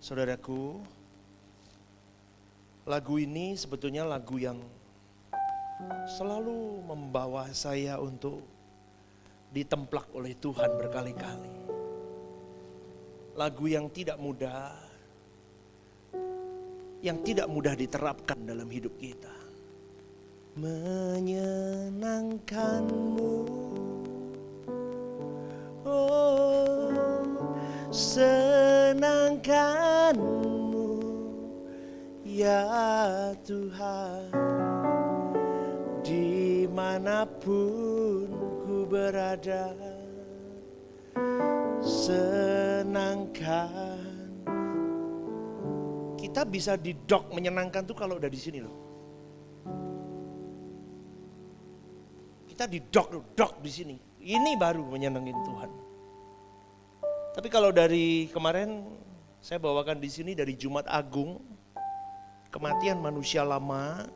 Saudaraku, lagu ini sebetulnya lagu yang selalu membawa saya untuk ditemplak oleh Tuhan berkali-kali. Lagu yang tidak mudah, yang tidak mudah diterapkan dalam hidup kita. Menyenangkanmu, oh senangkanmu ya Tuhan, dimanapun ku berada, senangkan. Kita bisa didok menyenangkan tuh kalau udah di sini loh. Kita didok di sini. Ini baru menyenangin Tuhan. Tapi kalau dari kemarin saya bawakan di sini dari Jumat Agung, kematian manusia lama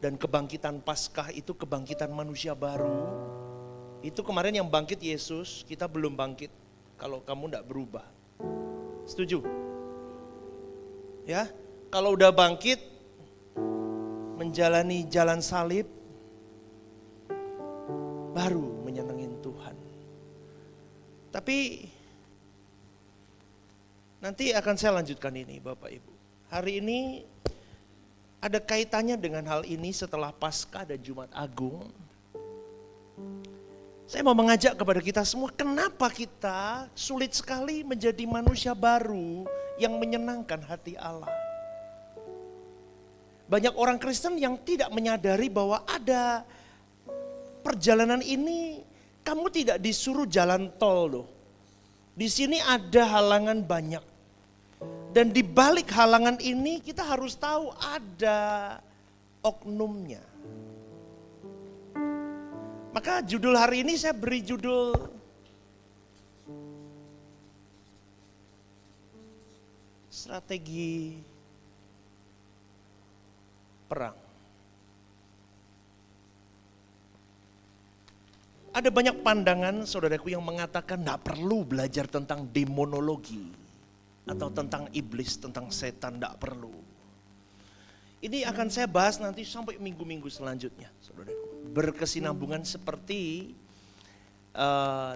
dan kebangkitan Paskah itu kebangkitan manusia baru. Itu kemarin yang bangkit Yesus, kita belum bangkit kalau kamu tidak berubah. Setuju? Ya, kalau udah bangkit menjalani jalan salib baru menyenangin Tuhan. Tapi nanti akan saya lanjutkan ini Bapak Ibu. Hari ini ada kaitannya dengan hal ini setelah Paskah dan Jumat Agung. Saya mau mengajak kepada kita semua, kenapa kita sulit sekali menjadi manusia baru yang menyenangkan hati Allah. Banyak orang Kristen yang tidak menyadari bahwa ada perjalanan ini, kamu tidak disuruh jalan tol loh. Di sini ada halangan banyak. Dan di balik halangan ini kita harus tahu ada oknumnya. Maka judul hari ini saya beri judul Strategi Perang. Ada banyak pandangan saudaraku yang mengatakan tidak perlu belajar tentang demonologi atau tentang iblis, tentang setan, tidak perlu. Ini akan saya bahas nanti sampai minggu-minggu selanjutnya saudaraku. Berkesinambungan seperti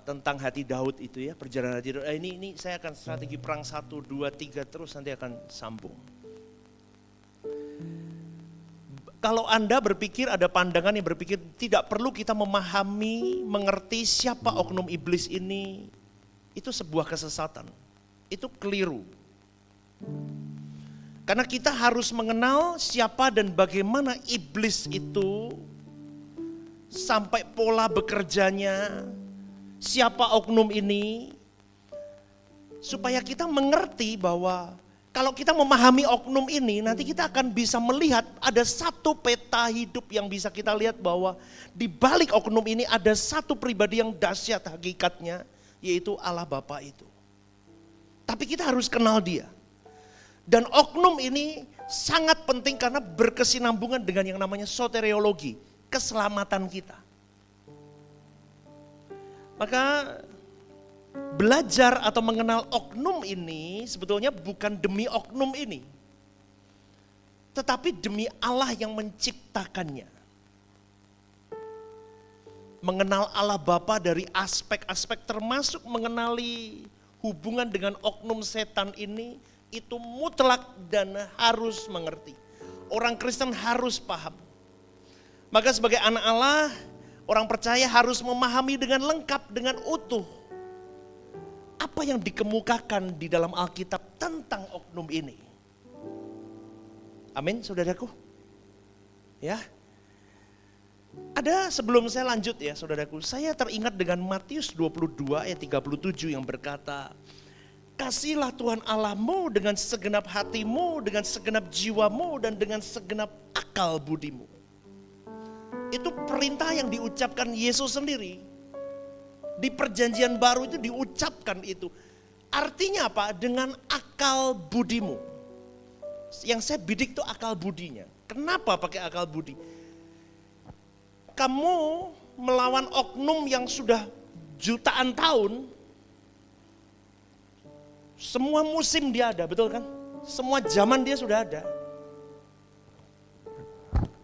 tentang hati Daud itu ya, perjalanan hati Daud. Ini saya akan strategi perang 1, 2, 3 terus nanti akan sambung. Kalau Anda berpikir, ada pandangan yang berpikir tidak perlu kita memahami, mengerti siapa oknum iblis ini, itu sebuah kesesatan, itu keliru. Karena kita harus mengenal siapa dan bagaimana iblis itu, sampai pola bekerjanya, siapa oknum ini, supaya kita mengerti bahwa kalau kita memahami oknum ini, nanti kita akan bisa melihat ada satu peta hidup yang bisa kita lihat bahwa di balik oknum ini ada satu pribadi yang dahsyat hakikatnya, yaitu Allah Bapa itu. Tapi kita harus kenal dia. Dan oknum ini sangat penting karena berkesinambungan dengan yang namanya soteriologi, keselamatan kita. Maka belajar atau mengenal oknum ini sebetulnya bukan demi oknum ini, tetapi demi Allah yang menciptakannya. Mengenal Allah Bapa dari aspek-aspek termasuk mengenali hubungan dengan oknum setan ini, itu mutlak dan harus mengerti. Orang Kristen harus paham. Maka sebagai anak Allah, orang percaya harus memahami dengan lengkap, dengan utuh apa yang dikemukakan di dalam Alkitab tentang oknum ini. Amin, saudaraku. Ya. Ada sebelum saya lanjut ya, saudaraku, saya teringat dengan Matius 22 ayat 37 yang berkata, "Kasihilah Tuhan Allahmu dengan segenap hatimu, dengan segenap jiwamu, dan dengan segenap akal budimu." Itu perintah yang diucapkan Yesus sendiri. Di perjanjian baru itu diucapkan itu. Artinya apa? Dengan akal budimu. Yang saya bidik itu akal budinya. Kenapa pakai akal budi? Kamu melawan oknum yang sudah jutaan tahun, Semua musim dia ada, betul kan? Semua zaman dia sudah ada.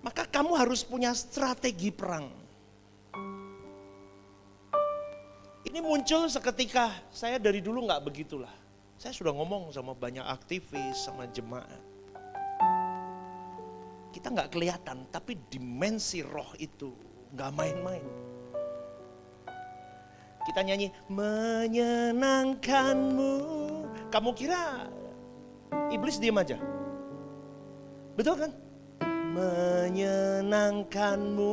Maka kamu harus punya strategi perang. Ini muncul seketika, saya dari dulu gak begitulah. Saya sudah ngomong sama banyak aktivis, sama jemaat. Kita gak kelihatan, tapi dimensi roh itu gak main-main. Kita nyanyi, menyenangkanmu. Kamu kira iblis diam aja? Betul kan? Menyenangkanmu.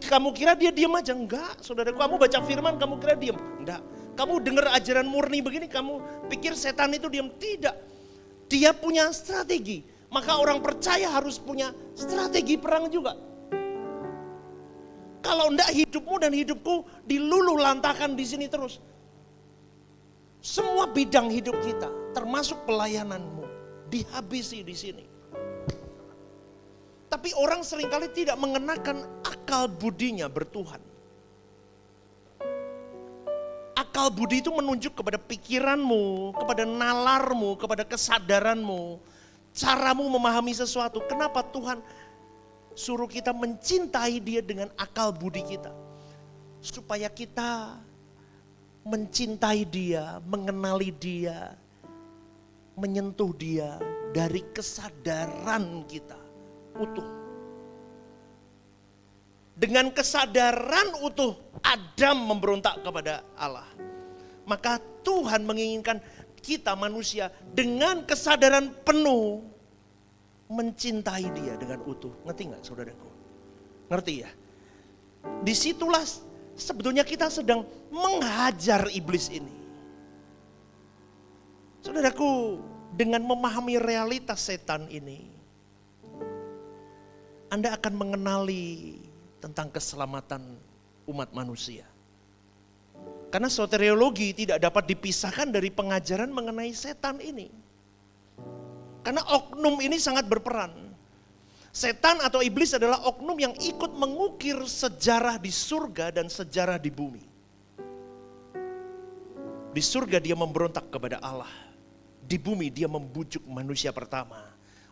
Kamu kira dia diam aja? Enggak, saudara. Kamu baca firman, kamu kira diam? Enggak. Kamu dengar ajaran murni begini, kamu pikir setan itu diam? Tidak. Dia punya strategi. Maka orang percaya harus punya strategi perang juga. Kalau enggak, hidupmu dan hidupku diluluh lantakan di sini terus. Semua bidang hidup kita, termasuk pelayananmu, dihabisi di sini. Tapi orang seringkali tidak mengenakan akal budinya bertuhan. Akal budi itu menunjuk kepada pikiranmu, kepada nalarmu, kepada kesadaranmu, caramu memahami sesuatu. Kenapa Tuhan suruh kita mencintai dia dengan akal budi kita? Supaya kita mencintai dia, mengenali dia, menyentuh dia dari kesadaran kita utuh. Dengan kesadaran utuh, Adam memberontak kepada Allah. Maka Tuhan menginginkan kita manusia dengan kesadaran penuh mencintai dia dengan utuh. Ngerti gak saudaraku? Ngerti ya? Disitulah sebetulnya kita sedang menghajar iblis ini. Saudaraku, dengan memahami realitas setan ini, Anda akan mengenali tentang keselamatan umat manusia. Karena soteriologi tidak dapat dipisahkan dari pengajaran mengenai setan ini. Karena oknum ini sangat berperan. Setan atau iblis adalah oknum yang ikut mengukir sejarah di surga dan sejarah di bumi. Di surga dia memberontak kepada Allah. Di bumi dia membujuk manusia pertama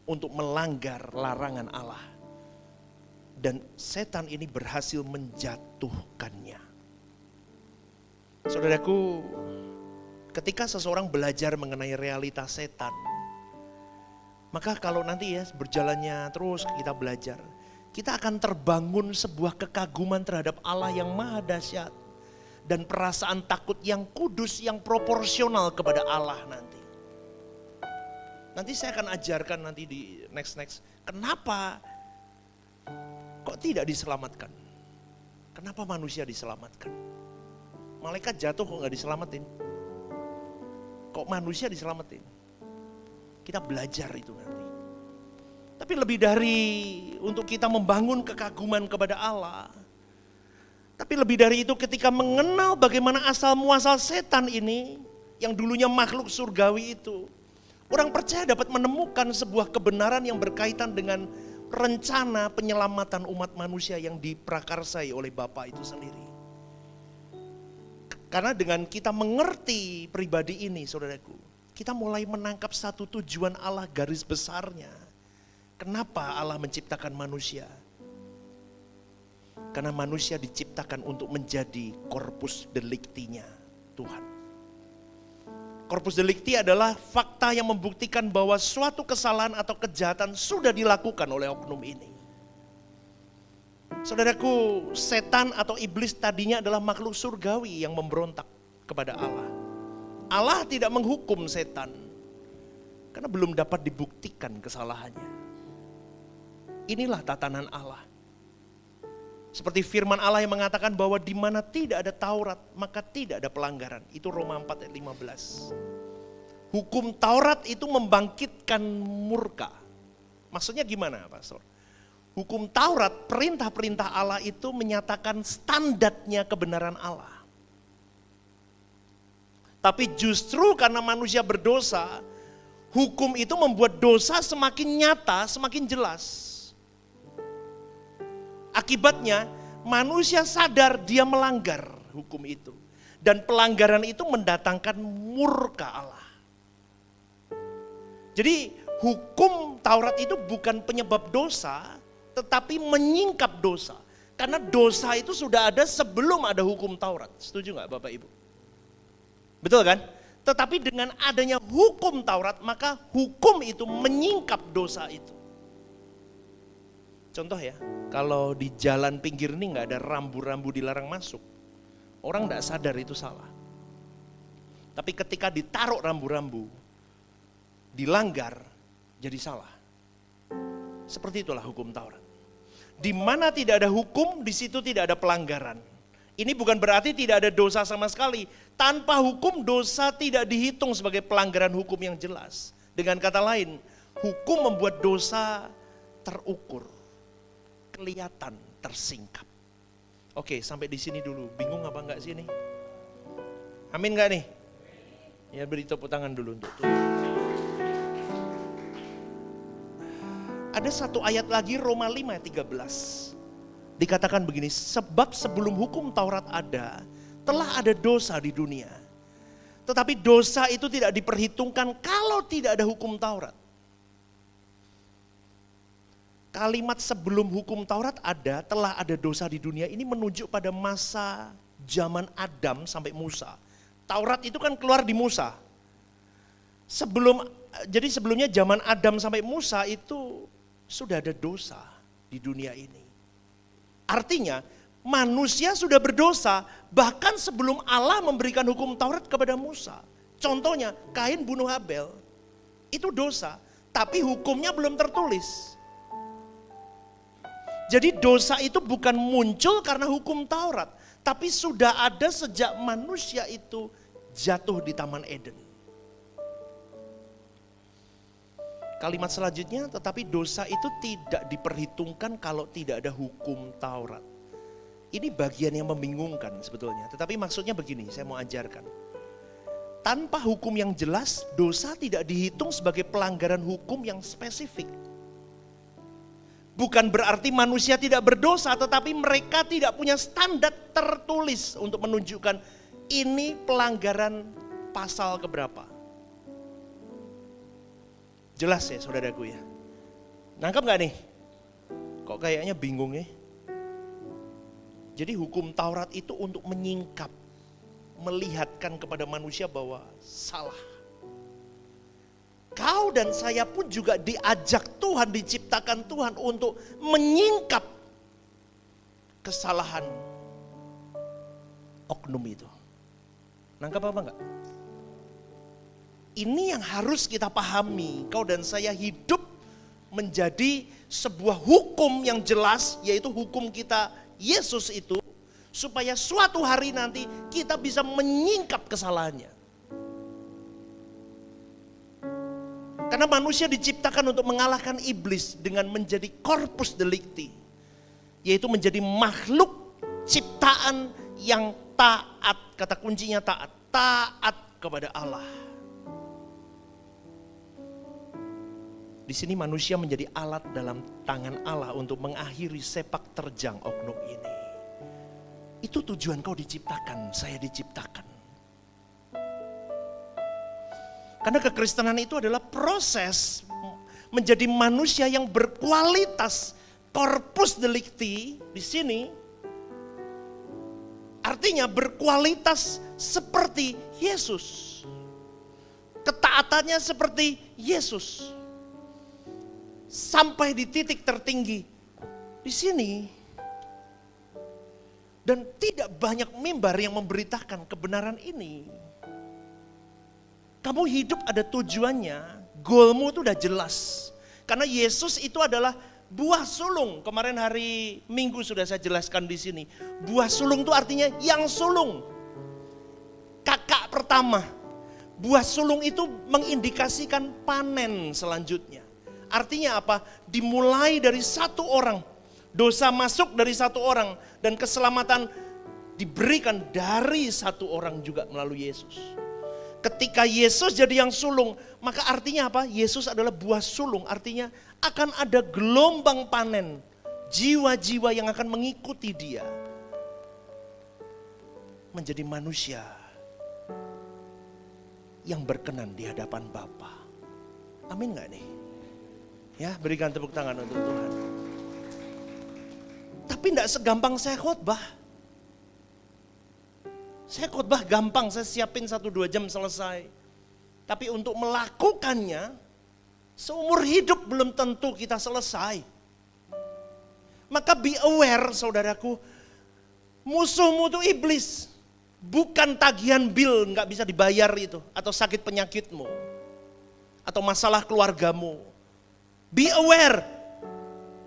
untuk melanggar larangan Allah. Dan setan ini berhasil menjatuhkannya. Saudaraku, ketika seseorang belajar mengenai realitas setan, maka kalau nanti ya berjalannya terus kita belajar, kita akan terbangun sebuah kekaguman terhadap Allah yang maha dahsyat. Dan perasaan takut yang kudus, yang proporsional kepada Allah nanti. Nanti saya akan ajarkan nanti di next. Kenapa kok tidak diselamatkan? Kenapa manusia diselamatkan? Malaikat jatuh kok gak diselamatin? Kok manusia diselamatin? Kita belajar itu nanti. Tapi lebih dari untuk kita membangun kekaguman kepada Allah. Tapi lebih dari itu ketika mengenal bagaimana asal muasal setan ini, yang dulunya makhluk surgawi itu, orang percaya dapat menemukan sebuah kebenaran yang berkaitan dengan rencana penyelamatan umat manusia yang diprakarsai oleh Bapa itu sendiri. Karena dengan kita mengerti pribadi ini, saudaraku, kita mulai menangkap satu tujuan Allah garis besarnya. Kenapa Allah menciptakan manusia? Karena manusia diciptakan untuk menjadi corpus delicti-nya Tuhan. Corpus delicti adalah fakta yang membuktikan bahwa suatu kesalahan atau kejahatan sudah dilakukan oleh oknum ini. Saudaraku, setan atau iblis tadinya adalah makhluk surgawi yang memberontak kepada Allah. Allah tidak menghukum setan karena belum dapat dibuktikan kesalahannya. Inilah tatanan Allah. Seperti firman Allah yang mengatakan bahwa di mana tidak ada Taurat, maka tidak ada pelanggaran. Itu Roma 4 ayat 15. Hukum Taurat itu membangkitkan murka. Maksudnya gimana, Pastor? Hukum Taurat, perintah-perintah Allah itu menyatakan standarnya kebenaran Allah. Tapi justru karena manusia berdosa, hukum itu membuat dosa semakin nyata, semakin jelas. Akibatnya manusia sadar dia melanggar hukum itu. Dan pelanggaran itu mendatangkan murka Allah. Jadi hukum Taurat itu bukan penyebab dosa, tetapi menyingkap dosa. Karena dosa itu sudah ada sebelum ada hukum Taurat. Setuju nggak Bapak Ibu? Betul kan? Tetapi dengan adanya hukum Taurat, maka hukum itu menyingkap dosa itu. Contoh ya, kalau di jalan pinggir ini nggak ada rambu-rambu dilarang masuk, orang nggak sadar itu salah. Tapi ketika ditaruh rambu-rambu, dilanggar, jadi salah. Seperti itulah hukum Taurat. Di mana tidak ada hukum, di situ tidak ada pelanggaran. Ini bukan berarti tidak ada dosa sama sekali. Tanpa hukum, dosa tidak dihitung sebagai pelanggaran hukum yang jelas. Dengan kata lain, hukum membuat dosa terukur, kelihatan, tersingkap. Oke, sampai di sini dulu. Bingung apa enggak sih ini? Amin enggak nih? Ya, beri tepuk tangan dulu untuk Tuhan. Ada satu ayat lagi, Roma 5 ayat 13. Dikatakan begini, sebab sebelum hukum Taurat ada, telah ada dosa di dunia. Tetapi dosa itu tidak diperhitungkan kalau tidak ada hukum Taurat. Kalimat sebelum hukum Taurat ada, telah ada dosa di dunia, ini menunjuk pada masa zaman Adam sampai Musa. Taurat itu kan keluar di Musa. Jadi sebelumnya zaman Adam sampai Musa itu sudah ada dosa di dunia ini. Artinya manusia sudah berdosa bahkan sebelum Allah memberikan hukum Taurat kepada Musa. Contohnya Kain bunuh Habel, itu dosa, tapi hukumnya belum tertulis. Jadi dosa itu bukan muncul karena hukum Taurat, tapi sudah ada sejak manusia itu jatuh di Taman Eden. Kalimat selanjutnya, tetapi dosa itu tidak diperhitungkan kalau tidak ada hukum Taurat. Ini bagian yang membingungkan sebetulnya, tetapi maksudnya begini, saya mau ajarkan. Tanpa hukum yang jelas, dosa tidak dihitung sebagai pelanggaran hukum yang spesifik. Bukan berarti manusia tidak berdosa, tetapi mereka tidak punya standar tertulis untuk menunjukkan ini pelanggaran pasal keberapa. Jelas ya saudaraku ya. Nangkap gak nih? Kok kayaknya bingung ya? Jadi hukum Taurat itu untuk menyingkap, melihatkan kepada manusia bahwa salah. Kau dan saya pun juga diajak Tuhan, diciptakan Tuhan untuk menyingkap kesalahan oknum itu. Nangkap apa enggak? Ini yang harus kita pahami. Kau dan saya hidup menjadi sebuah hukum yang jelas, yaitu hukum kita Yesus itu, supaya suatu hari nanti kita bisa menyingkap kesalahannya. Karena manusia diciptakan untuk mengalahkan iblis dengan menjadi corpus delicti, yaitu menjadi makhluk ciptaan yang taat, kata kuncinya taat kepada Allah. Di sini manusia menjadi alat dalam tangan Allah untuk mengakhiri sepak terjang oknum ini. Itu tujuan kau diciptakan, saya diciptakan. Karena kekristenan itu adalah proses menjadi manusia yang berkualitas, corpus delicti di sini. Artinya berkualitas seperti Yesus. Ketaatannya seperti Yesus. Sampai di titik tertinggi di sini. Dan tidak banyak mimbar yang memberitakan kebenaran ini. Kamu hidup ada tujuannya, goalmu itu udah jelas. Karena Yesus itu adalah buah sulung. Kemarin hari Minggu sudah saya jelaskan di sini. Buah sulung itu artinya yang sulung. Kakak pertama. Buah sulung itu mengindikasikan panen selanjutnya. Artinya apa? Dimulai dari satu orang. Dosa masuk dari satu orang. Dan keselamatan diberikan dari satu orang juga melalui Yesus. Ketika Yesus jadi yang sulung, maka artinya apa? Yesus adalah buah sulung. Artinya akan ada gelombang panen. Jiwa-jiwa yang akan mengikuti dia. Menjadi manusia yang berkenan di hadapan Bapa. Amin gak nih? Ya, berikan tepuk tangan untuk Tuhan. Tapi tidak segampang saya khotbah. Saya khotbah gampang, saya siapin 1-2 jam selesai. Tapi untuk melakukannya, seumur hidup belum tentu kita selesai. Maka be aware saudaraku, musuhmu itu iblis. Bukan tagihan bil nggak bisa dibayar itu, atau sakit penyakitmu, atau masalah keluargamu. Be aware,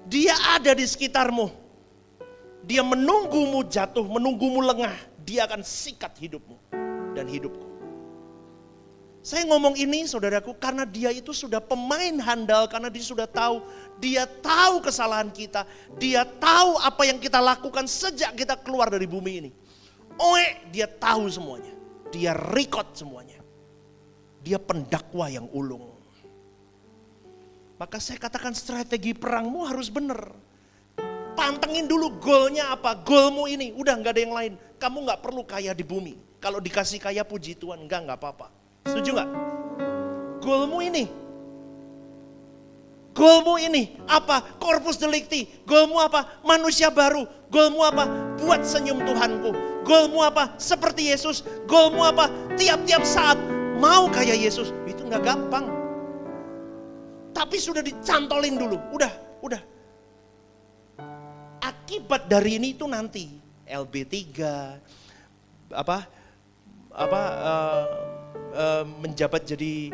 dia ada di sekitarmu. Dia menunggumu jatuh, menunggumu lengah. Dia akan sikat hidupmu dan hidupku. Saya ngomong ini saudaraku karena dia itu sudah pemain handal, karena dia sudah tahu. Dia tahu kesalahan kita. Dia tahu apa yang kita lakukan sejak kita keluar dari bumi ini. Dia tahu semuanya. Dia record semuanya. Dia pendakwa yang ulung. Maka saya katakan strategi perangmu harus benar. Pantengin dulu goalnya apa, goalmu ini, udah gak ada yang lain. Kamu gak perlu kaya di bumi. Kalau dikasih kaya puji Tuhan, gak apa-apa. Setuju gak? Goalmu ini. Goalmu ini apa? Corpus Delicti. Goalmu apa? Manusia baru. Goalmu apa? Buat senyum Tuhanku. Goalmu apa? Seperti Yesus. Goalmu apa? Tiap-tiap saat mau kayak Yesus. Itu gak gampang. Tapi sudah dicantolin dulu. Udah. Akibat dari ini itu nanti LB3 menjabat jadi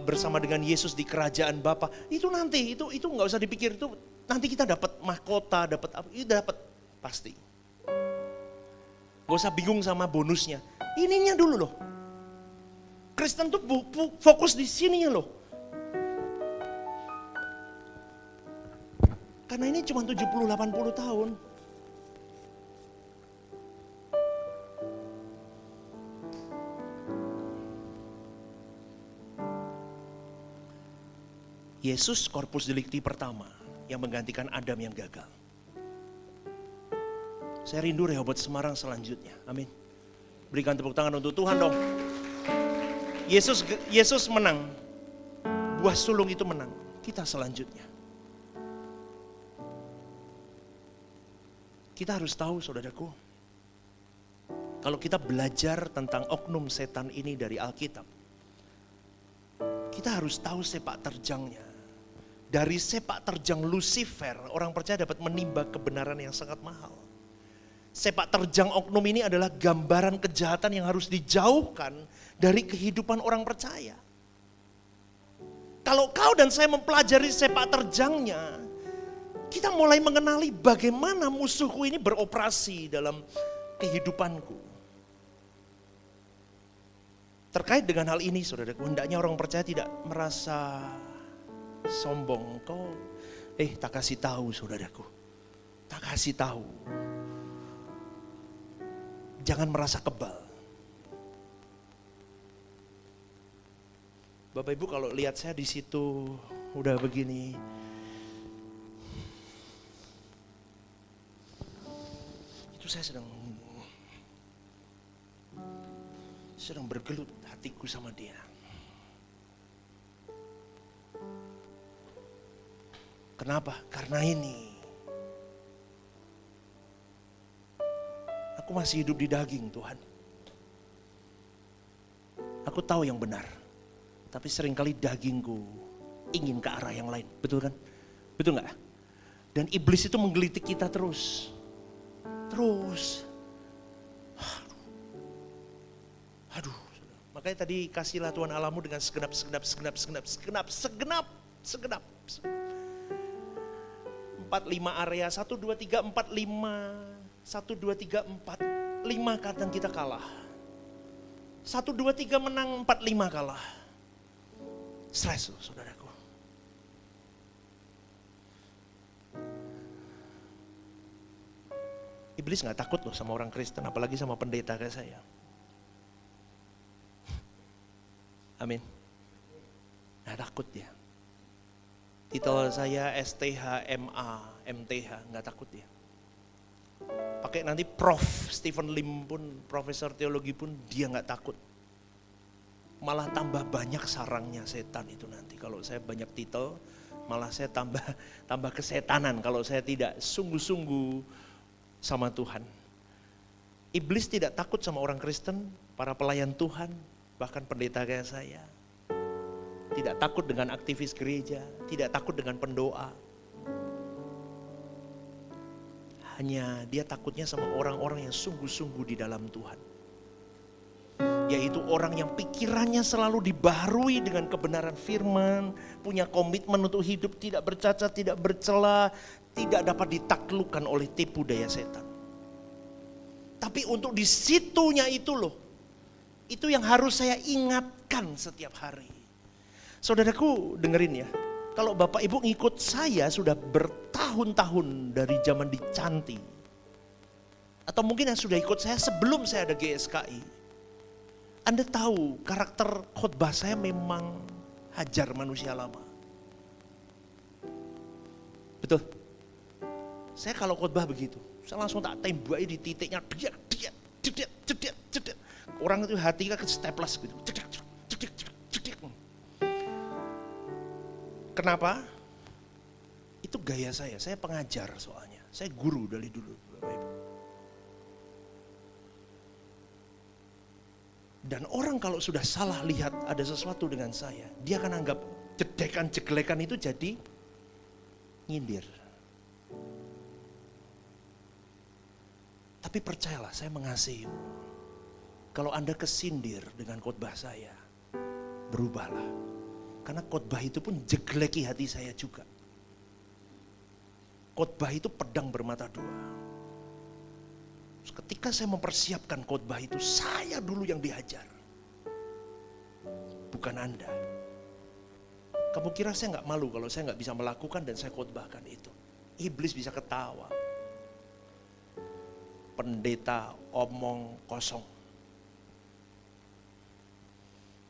bersama dengan Yesus di kerajaan Bapa. Itu nanti, itu nggak usah dipikir, itu nanti kita dapat mahkota, dapat apa, itu dapat pasti. Gak usah bingung sama bonusnya. Ininya dulu loh. Kristen tuh fokus di sininya loh. Karena ini cuma 70-80 tahun. Yesus Corpus Delicti pertama yang menggantikan Adam yang gagal. Saya rindu Rehoboth Semarang selanjutnya. Amin. Berikan tepuk tangan untuk Tuhan dong. Yesus menang. Buah sulung itu menang. Kita selanjutnya. Kita harus tahu saudaraku, kalau kita belajar tentang oknum setan ini dari Alkitab, kita harus tahu sepak terjangnya. Dari sepak terjang Lucifer, orang percaya dapat menimba kebenaran yang sangat mahal. Sepak terjang oknum ini adalah gambaran kejahatan yang harus dijauhkan dari kehidupan orang percaya. Kalau kau dan saya mempelajari sepak terjangnya, kita mulai mengenali bagaimana musuhku ini beroperasi dalam kehidupanku. Terkait dengan hal ini, saudaraku, hendaknya orang percaya tidak merasa sombong. Kau, tak kasih tahu, saudaraku. Tak kasih tahu. Jangan merasa kebal. Bapak Ibu kalau lihat saya di situ udah begini, saya sedang bergelut hatiku sama dia. Kenapa? Karena ini aku masih hidup di daging, Tuhan. Aku tahu yang benar, tapi seringkali dagingku ingin ke arah yang lain. Betul kan? Betul gak? Dan iblis itu menggelitik kita terus. Aduh. Makanya tadi kasihlah Tuhan Allahmu dengan segenap. 4, 5 area, 1, 2, 3, 4, 5. 1, 2, 3, 4. 5 kadang kita kalah. 1, 2, 3 menang, 4, 5 kalah. Stres loh saudaraku. Iblis gak takut loh sama orang Kristen, apalagi sama pendeta kayak saya. Amin. Gak takut dia. Titel saya STH, MA, MTH, gak takut dia. Pakai nanti Prof. Stephen Lim pun, profesor teologi pun dia gak takut. malah tambah banyak sarangnya setan itu nanti. Kalau saya banyak titel, malah saya tambah kesetanan kalau saya tidak sungguh-sungguh sama Tuhan. Iblis tidak takut sama orang Kristen, para pelayan Tuhan, bahkan pendeta kayak saya. Tidak takut dengan aktivis gereja, tidak takut dengan pendoa. Hanya dia takutnya sama orang-orang yang sungguh-sungguh di dalam Tuhan. Yaitu orang yang pikirannya selalu dibaharui dengan kebenaran firman, punya komitmen untuk hidup tidak bercacat, tidak bercela, tidak dapat ditaklukkan oleh tipu daya setan. Tapi untuk di situnya itu loh, itu yang harus saya ingatkan setiap hari. Saudaraku dengerin ya, kalau Bapak Ibu ngikut saya sudah bertahun-tahun dari zaman di Canti, atau mungkin yang sudah ikut saya sebelum saya ada GSKI, Anda tahu karakter khotbah saya memang hajar manusia lama. Betul. Saya kalau khotbah begitu, saya langsung tak tembaki di titiknya, jedet. Orang itu hatinya ke staples gitu. Jedet. Kenapa? Itu gaya saya pengajar soalnya. Saya guru dari dulu, Bapak Ibu. Dan orang kalau sudah salah lihat ada sesuatu dengan saya, dia akan anggap jedekan-jeglekan itu jadi nyindir. Tapi percayalah, saya mengasihimu. Kalau Anda kesindir dengan khotbah saya, berubahlah. Karena khotbah itu pun jegleki hati saya juga. Khotbah itu pedang bermata dua. Ketika saya mempersiapkan khotbah itu, saya dulu yang dihajar. Bukan Anda. Kamu kira saya gak malu kalau saya gak bisa melakukan dan saya khotbahkan itu. Iblis bisa ketawa. Pendeta omong kosong.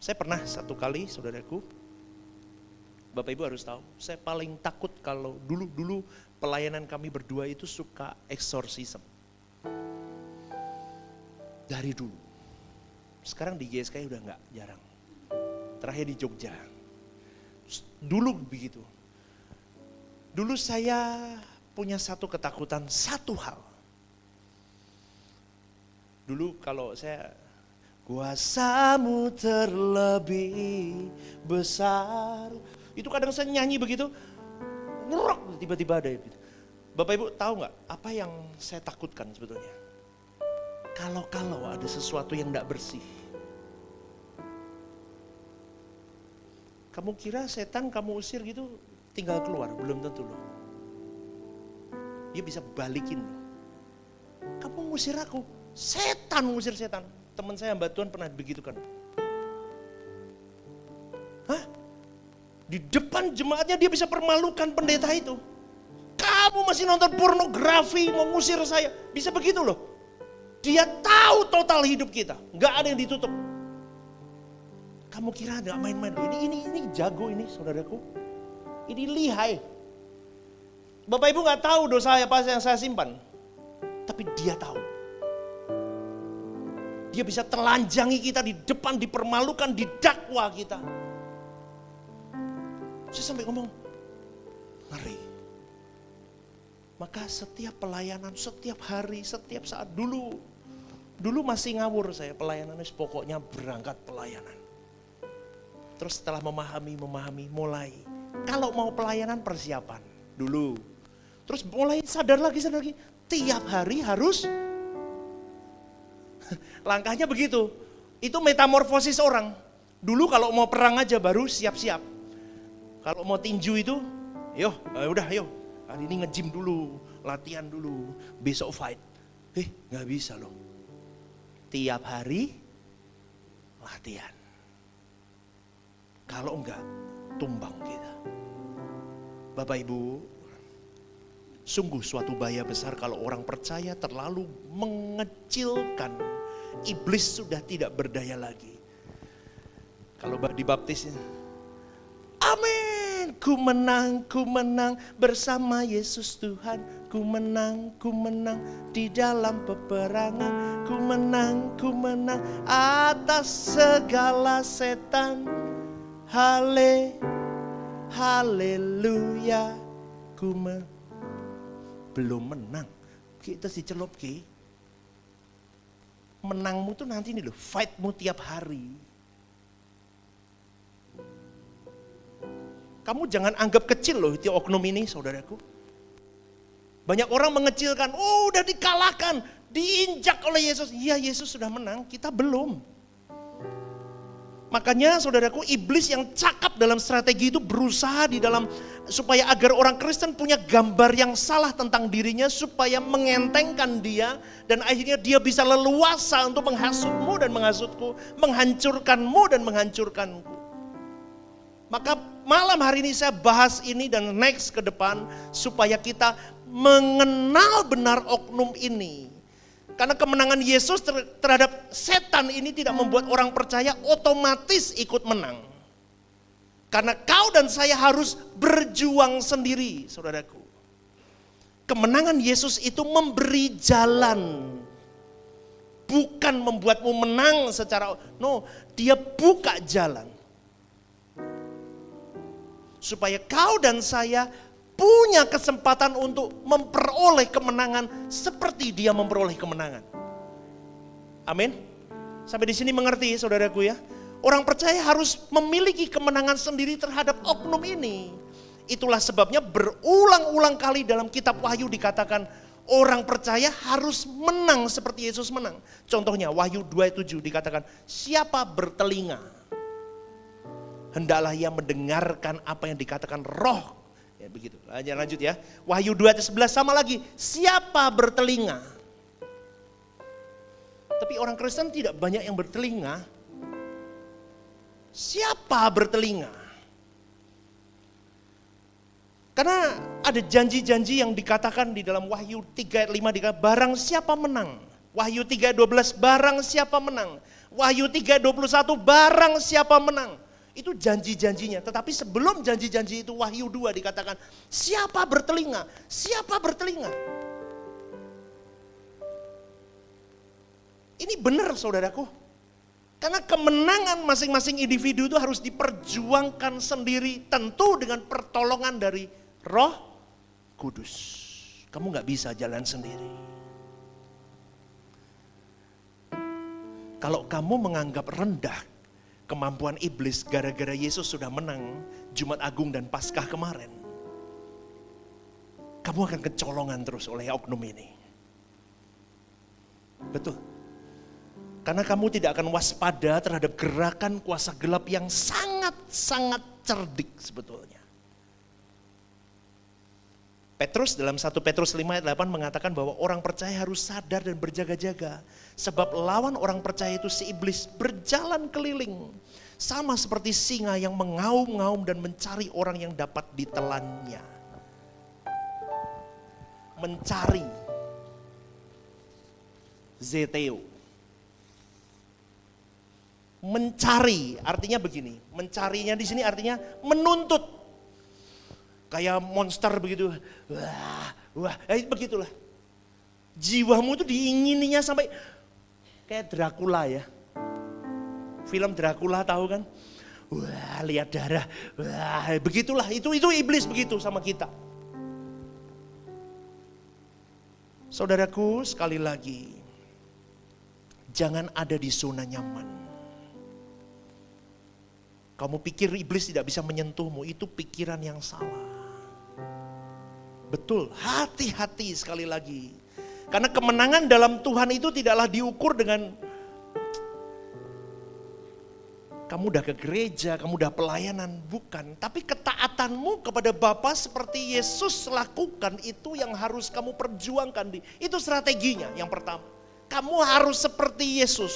Saya pernah satu kali, saudaraku, Bapak Ibu harus tahu, saya paling takut kalau dulu pelayanan kami berdua itu suka eksorsisme. Dari dulu. Sekarang di GSKI udah enggak, jarang. Terakhir di Jogja. Dulu begitu. Dulu saya punya satu ketakutan, satu hal. Dulu kalau saya, kuasamu terlebih besar. Itu kadang saya nyanyi begitu, ngerok tiba-tiba ada gitu. Bapak Ibu tahu nggak apa yang saya takutkan sebetulnya? Kalau ada sesuatu yang tidak bersih. Kamu kira setan kamu usir gitu tinggal keluar? Belum tentu loh. Dia bisa balikin loh. Kamu ngusir aku, setan ngusir setan. Teman saya Mbak Tuhan pernah begitu kan. Hah? Di depan jemaatnya dia bisa permalukan pendeta itu. Kamu masih nonton pornografi mau ngusir saya. Bisa begitu loh. Dia tahu total hidup kita, nggak ada yang ditutup. Kamu kira nggak main-main? Ini jago ini, saudaraku. Ini lihai. Bapak Ibu nggak tahu dosa apa yang saya simpan, tapi dia tahu. Dia bisa telanjangi kita di depan, dipermalukan, didakwa kita. Saya sampai ngomong, ngeri. Maka setiap pelayanan, setiap hari, setiap saat dulu masih ngawur saya pelayanan, pokoknya berangkat pelayanan. Terus setelah memahami, mulai. Kalau mau pelayanan persiapan dulu. Terus mulai sadar lagi, tiap hari harus, langkahnya begitu. Itu metamorfosis orang. Dulu kalau mau perang aja baru siap-siap. Kalau mau tinju itu, ayo. Hari ini nge-gym dulu, latihan dulu, besok fight. Gak bisa loh. Tiap hari latihan. Kalau enggak, tumbang kita. Bapak Ibu, sungguh suatu bahaya besar kalau orang percaya terlalu mengecilkan. Iblis sudah tidak berdaya lagi. Kalau dibaptisnya, amin, ku menang bersama Yesus Tuhan. Ku menang di dalam peperangan. Ku menang atas segala setan. Haleluya. Belum menang. Kita si celup ki. Menangmu tuh nanti nih loh, fightmu tiap hari. Kamu jangan anggap kecil loh itu oknum ini, saudaraku. Banyak orang mengecilkan, oh udah dikalahkan, diinjak oleh Yesus. Iya, Yesus sudah menang, kita belum. Makanya saudaraku, iblis yang cakap dalam strategi itu berusaha di dalam supaya agar orang Kristen punya gambar yang salah tentang dirinya, supaya mengentengkan dia dan akhirnya dia bisa leluasa untuk menghasutmu dan menghasutku, menghancurkanmu dan menghancurkanku. Maka malam hari ini saya bahas ini dan next ke depan supaya kita mengenal benar oknum ini. Karena kemenangan Yesus terhadap setan ini tidak membuat orang percaya otomatis ikut menang. Karena kau dan saya harus berjuang sendiri, saudaraku. Kemenangan Yesus itu memberi jalan. Bukan membuatmu menang secara, no, dia buka jalan. Supaya kau dan saya punya kesempatan untuk memperoleh kemenangan seperti dia memperoleh kemenangan. Amin. Sampai di sini mengerti saudaraku ya. Orang percaya harus memiliki kemenangan sendiri terhadap oknum ini. Itulah sebabnya berulang-ulang kali dalam kitab Wahyu dikatakan orang percaya harus menang seperti Yesus menang. Contohnya Wahyu 2:7 dikatakan siapa bertelinga, hendaklah ia mendengarkan apa yang dikatakan roh. Ya begitu, lanjut ya. Wahyu 2:11 sama lagi, siapa bertelinga. Tapi orang Kristen tidak banyak yang bertelinga. Siapa bertelinga? Karena ada janji-janji yang dikatakan di dalam Wahyu 3:5 dikatakan barang siapa menang. Wahyu 3:12 barang siapa menang. Wahyu 3:21 barang siapa menang. Itu janji-janjinya, tetapi sebelum janji-janji itu Wahyu 2 dikatakan, siapa bertelinga? Siapa bertelinga? Ini benar saudaraku. Karena kemenangan masing-masing individu itu harus diperjuangkan sendiri, tentu dengan pertolongan dari Roh Kudus. Kamu gak bisa jalan sendiri. Kalau kamu menganggap rendah kemampuan iblis gara-gara Yesus sudah menang Jumat Agung dan Paskah kemarin, kamu akan kecolongan terus oleh oknum ini. Betul. Karena kamu tidak akan waspada terhadap gerakan kuasa gelap yang sangat-sangat cerdik sebetulnya. Petrus dalam 1 Petrus 5:8 mengatakan bahwa orang percaya harus sadar dan berjaga-jaga. Sebab lawan orang percaya itu si iblis berjalan keliling. Sama seperti singa yang mengaum-ngaum dan mencari orang yang dapat ditelannya. Mencari. Zeteo. Mencari artinya begini. Mencarinya di sini artinya menuntut. Kayak monster begitu. Begitulah. Jiwamu itu diingininya sampai kayak Dracula ya. Film Dracula tahu kan? Wah, lihat darah. Wah, begitulah. Itu iblis begitu sama kita. Saudaraku, sekali lagi. Jangan ada di zona nyaman. Kamu pikir iblis tidak bisa menyentuhmu, itu pikiran yang salah. Betul, hati-hati sekali lagi. Karena kemenangan dalam Tuhan itu tidaklah diukur dengan kamu udah ke gereja, kamu udah pelayanan, bukan. Tapi ketaatanmu kepada Bapa seperti Yesus lakukan, itu yang harus kamu perjuangkan. Itu strateginya yang pertama. Kamu harus seperti Yesus.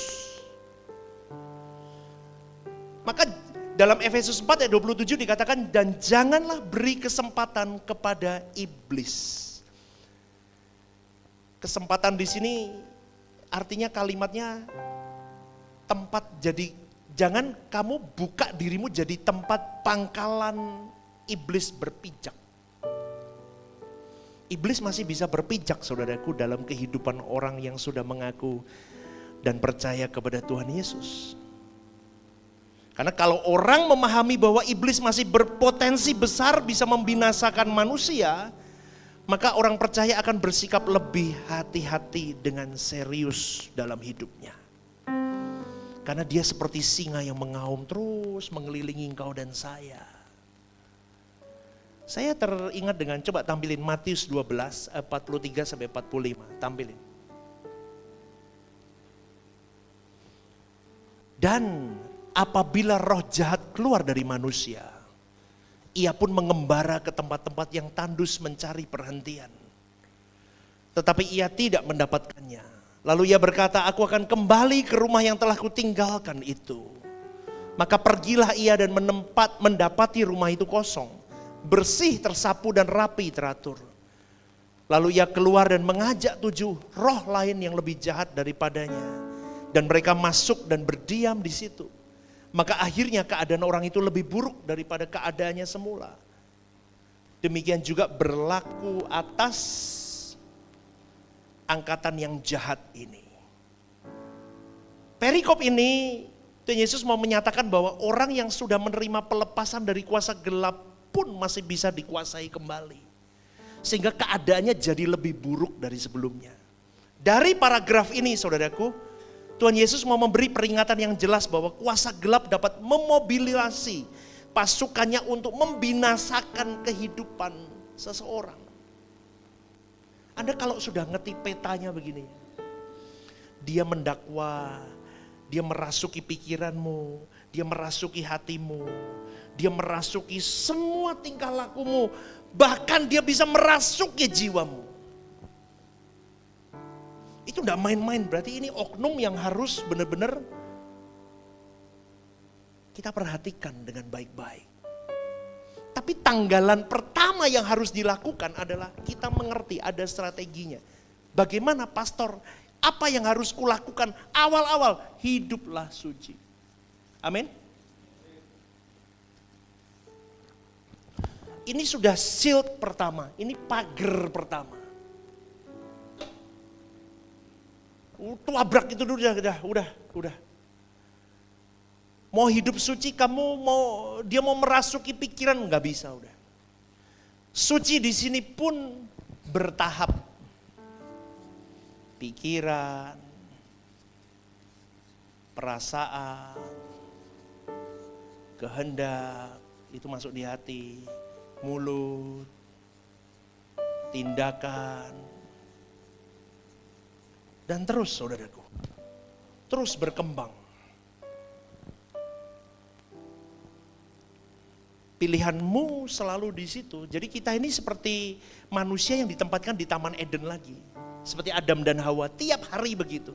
Maka dalam Efesus 4 ayat 27 dikatakan, dan janganlah beri kesempatan kepada iblis. Kesempatan di sini artinya kalimatnya tempat, jadi jangan kamu buka dirimu jadi tempat pangkalan iblis berpijak. Iblis masih bisa berpijak, saudaraku, dalam kehidupan orang yang sudah mengaku dan percaya kepada Tuhan Yesus. Karena kalau orang memahami bahwa iblis masih berpotensi besar bisa membinasakan manusia, maka orang percaya akan bersikap lebih hati-hati dengan serius dalam hidupnya. Karena dia seperti singa yang mengaum terus mengelilingi engkau dan saya. Saya teringat dengan, coba tampilin Matius 12, 43-45, tampilin. Dan apabila roh jahat keluar dari manusia, ia pun mengembara ke tempat-tempat yang tandus mencari perhentian. Tetapi ia tidak mendapatkannya. Lalu ia berkata, aku akan kembali ke rumah yang telah kutinggalkan itu. Maka pergilah ia dan mendapati rumah itu kosong, bersih, tersapu dan rapi teratur. Lalu ia keluar dan mengajak 7 roh lain yang lebih jahat daripadanya. Dan mereka masuk dan berdiam di situ. Maka akhirnya keadaan orang itu lebih buruk daripada keadaannya semula. Demikian juga berlaku atas angkatan yang jahat ini. Perikop ini, Tuhan Yesus mau menyatakan bahwa orang yang sudah menerima pelepasan dari kuasa gelap pun masih bisa dikuasai kembali. Sehingga keadaannya jadi lebih buruk dari sebelumnya. Dari paragraf ini, saudaraku, Tuhan Yesus mau memberi peringatan yang jelas bahwa kuasa gelap dapat memobilisasi pasukannya untuk membinasakan kehidupan seseorang. Anda kalau sudah ngerti petanya begini, dia mendakwa, dia merasuki pikiranmu, dia merasuki hatimu, dia merasuki semua tingkah lakumu, bahkan dia bisa merasuki jiwamu. Itu enggak main-main, berarti ini oknum yang harus benar-benar kita perhatikan dengan baik-baik. Tapi tanggalan pertama yang harus dilakukan adalah kita mengerti ada strateginya. Bagaimana pastor, apa yang harus kulakukan awal-awal? Hiduplah suci. Amin. Ini sudah shield pertama, ini pagar pertama. Tuabrak itu dulu, udah. Mau hidup suci dia mau merasuki pikiran, nggak bisa udah. Suci di sini pun bertahap. Pikiran, perasaan, kehendak, itu masuk di hati, mulut, tindakan. Dan terus saudaraku, terus berkembang. Pilihanmu selalu di situ. Jadi kita ini seperti manusia yang ditempatkan di Taman Eden lagi. Seperti Adam dan Hawa, tiap hari begitu.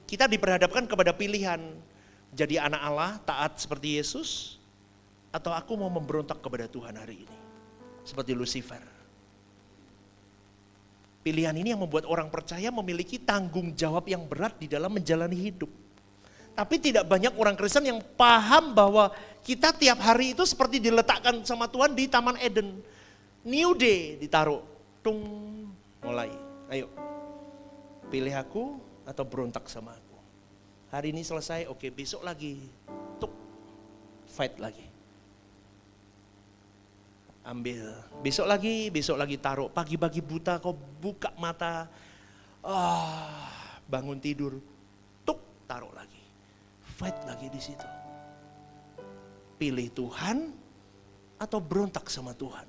Kita diperhadapkan kepada pilihan, jadi anak Allah, taat seperti Yesus, atau aku mau memberontak kepada Tuhan hari ini. Seperti Lucifer. Pilihan ini yang membuat orang percaya memiliki tanggung jawab yang berat di dalam menjalani hidup. Tapi tidak banyak orang Kristen yang paham bahwa kita tiap hari itu seperti diletakkan sama Tuhan di Taman Eden. New day ditaruh. Tung, mulai. Ayo, pilih aku atau berontak sama aku. Hari ini selesai, oke, besok lagi. Tuk, fight lagi. Ambil, besok lagi taruh. Pagi-pagi buta kau buka mata, bangun tidur, tuk, taruh lagi. Fight lagi di situ. Pilih Tuhan atau berontak sama Tuhan.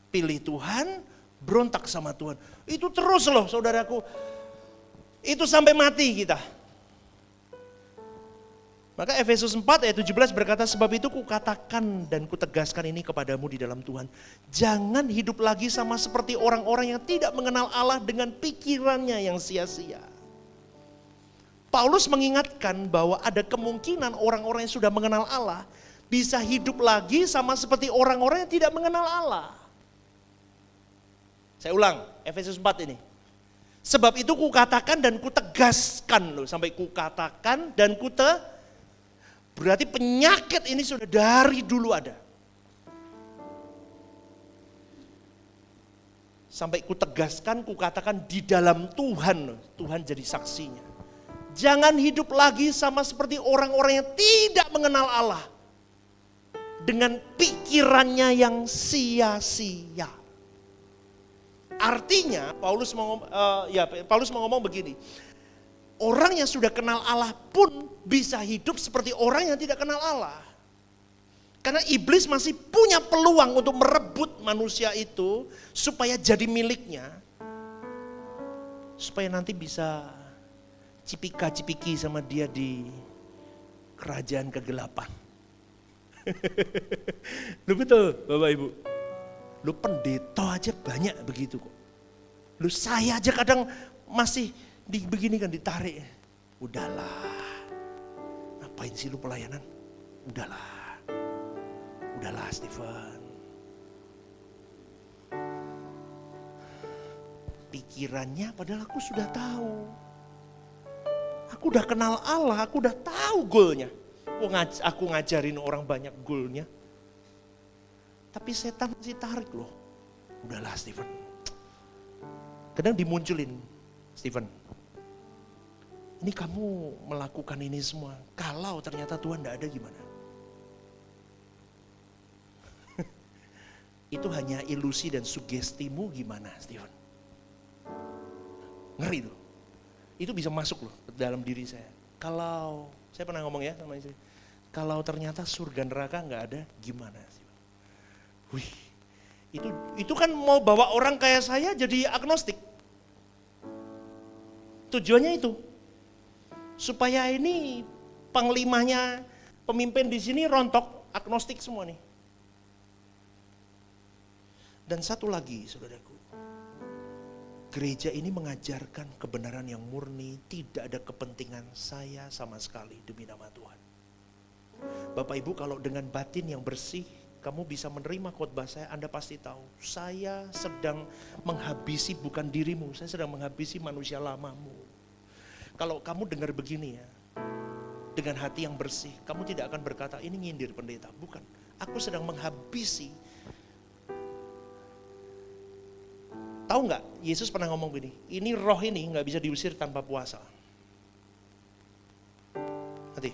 Pilih Tuhan, berontak sama Tuhan. Itu terus loh saudaraku. Itu sampai mati kita. Maka Efesus 4 ayat 17 berkata, sebab itu kukatakan dan kutegaskan ini kepadamu di dalam Tuhan. Jangan hidup lagi sama seperti orang-orang yang tidak mengenal Allah dengan pikirannya yang sia-sia. Paulus mengingatkan bahwa ada kemungkinan orang-orang yang sudah mengenal Allah bisa hidup lagi sama seperti orang-orang yang tidak mengenal Allah. Saya ulang, Efesus 4 ini. Sebab itu kukatakan dan kutegaskan loh, sampai kukatakan dan berarti penyakit ini sudah dari dulu ada. Sampai kutegaskan, kukatakan di dalam Tuhan, Tuhan jadi saksinya. Jangan hidup lagi sama seperti orang-orang yang tidak mengenal Allah. Dengan pikirannya yang sia-sia. Artinya Paulus mau ngomong begini. Orang yang sudah kenal Allah pun bisa hidup seperti orang yang tidak kenal Allah. Karena iblis masih punya peluang untuk merebut manusia itu supaya jadi miliknya. Supaya nanti bisa cipika-cipiki sama dia di kerajaan kegelapan. Lu betul Bapak Ibu. Lu pendeta aja banyak begitu kok. Lu saya aja kadang masih begini kan ditarik. Udahlah. Ngapain sih lu pelayanan? Udahlah. Udahlah Stephen. Pikirannya padahal aku sudah tahu. Aku udah kenal Allah, aku udah tahu goalnya. Aku ngajarin orang banyak goalnya. Tapi setan masih tarik loh. Udahlah Stephen. Kadang dimunculin, Stephen. Ini kamu melakukan ini semua. Kalau ternyata Tuhan tidak ada gimana? Itu hanya ilusi dan sugestimu gimana Stephen? Ngeri loh. Itu bisa masuk loh ke dalam diri saya. Kalau, saya pernah ngomong ya sama istri. Kalau ternyata surga neraka nggak ada gimana Stephen? Wih, itu kan mau bawa orang kayak saya jadi agnostik. Tujuannya itu. Supaya ini panglimanya, pemimpin di sini rontok, agnostik semua nih. Dan satu lagi saudaraku, gereja ini mengajarkan kebenaran yang murni, tidak ada kepentingan saya sama sekali demi nama Tuhan. Bapak Ibu kalau dengan batin yang bersih, kamu bisa menerima khotbah saya, Anda pasti tahu. Saya sedang menghabisi bukan dirimu, saya sedang menghabisi manusia lamamu. Kalau kamu dengar begini ya, dengan hati yang bersih, kamu tidak akan berkata, ini nyindir pendeta. Bukan, aku sedang menghabisi. Tahu nggak, Yesus pernah ngomong gini, ini roh ini nggak bisa diusir tanpa puasa. Nanti,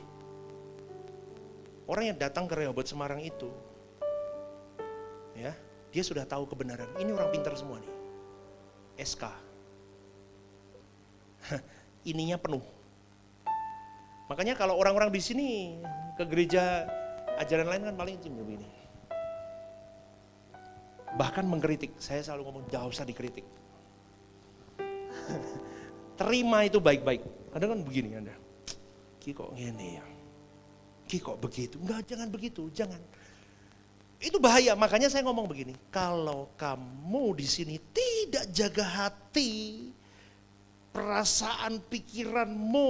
orang yang datang ke Rehoboth Semarang itu, ya, dia sudah tahu kebenaran. Ini orang pintar semua nih, SK. Ininya penuh. Makanya kalau orang-orang di sini ke gereja ajaran lain kan paling cuma begini. Bahkan mengkritik, saya selalu ngomong jangan usah dikritik. Terima itu baik-baik. Kadang kan begini Anda. Ki kok gini ya? Ki kok begitu? Enggak, jangan begitu, jangan. Itu bahaya, makanya saya ngomong begini. Kalau kamu di sini tidak jaga hati, perasaan pikiranmu